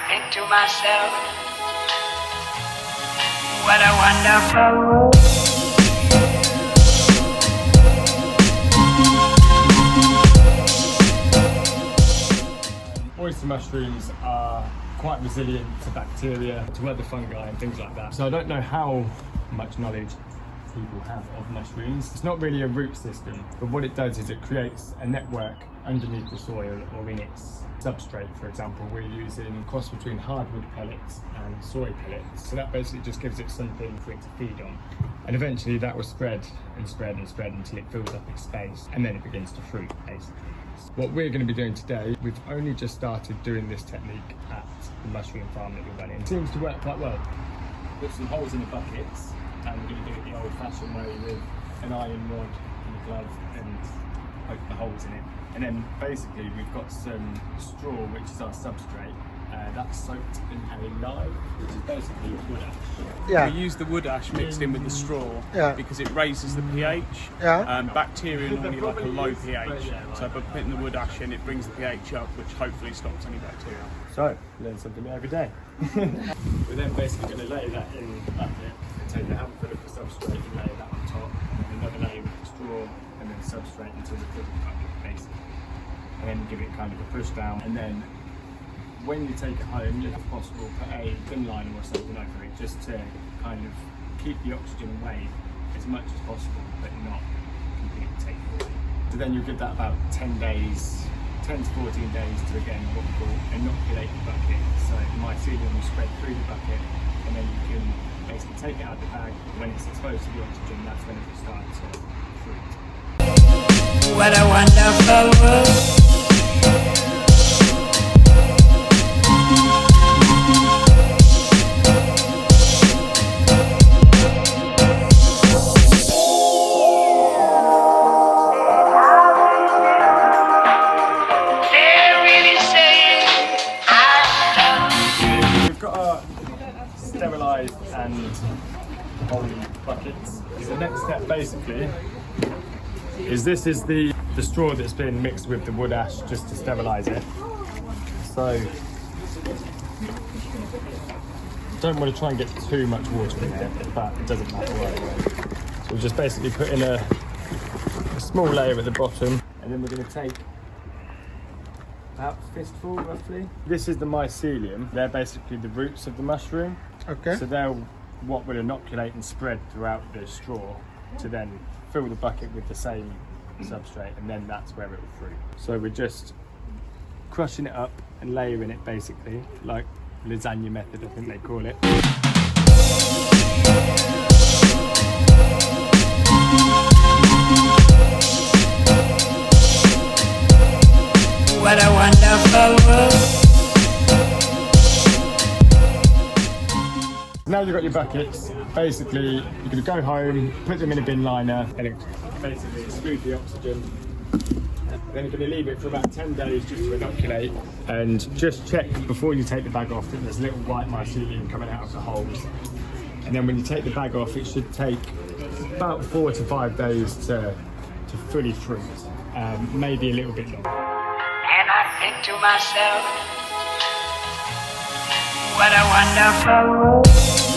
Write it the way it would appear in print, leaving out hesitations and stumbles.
think to myself, what a wonderful world. Oyster mushrooms are quite resilient to bacteria, to other fungi and things like that. So I don't know how much knowledge people have of mushrooms. It's not really a root system, but what it does is it creates a network underneath the soil or in its substrate. For example, we're using a cross between hardwood pellets and soy pellets. So that basically just gives it something for it to feed on. And eventually that will spread and spread and spread until it fills up its space, and then it begins to fruit, basically. What we're going to be doing today, we've only just started doing this technique at the mushroom farm that we're running. It seems to work quite well. Put some holes in the buckets, and we're going to do it the old-fashioned way with an iron rod and a glove and poke the holes in it. And then basically we've got some straw, which is our substrate. That's soaked in a lye, which is basically wood ash. Yeah. We use the wood ash mixed in with the straw because it raises the pH. Yeah. Bacteria normally like a low pH, so by putting the wood ash in, it brings the pH up, which hopefully stops any bacteria. So, learn something every day. We're then basically going to lay that in the bucket and take a handful of the substrate and lay that on top, and another layer with straw, and then substrate until we fill the bucket, basically. And then give it kind of a push down, and then when you take it home, if possible, put a thin liner or something over it, just to kind of keep the oxygen away as much as possible, but not completely take it away. So then you'll give that about 10 days, 10 to 14 days to, again, what we call inoculate the bucket. So the mycelium will spread through the bucket, and then you can basically take it out of the bag. When it's exposed to the oxygen, that's when it will start to fruit. What a wonderful world. Sterilised and holy buckets. The next step basically is this is the straw that's been mixed with the wood ash just to sterilise it. So don't want to try and get too much water in there, but it doesn't matter anyway. So we'll just basically put in a small layer at the bottom, and then we're going to take about a fistful roughly. This is the mycelium. They're basically the roots of the mushroom. Okay. So they're what will inoculate and spread throughout the straw to then fill the bucket with the same substrate, and then that's where it will fruit. So we're just crushing it up and layering it basically, like lasagna method, I think they call it. What a wonderful world. Now you've got your buckets, basically you're going to go home, put them in a bin liner, and it basically exclude the oxygen. Then you're going to leave it for about 10 days just to inoculate, and just check before you take the bag off that there's little white mycelium coming out of the holes. And then when you take the bag off, it should take about 4 to 5 days to fully fruit, maybe a little bit longer. And I think to myself, what a wonderful world.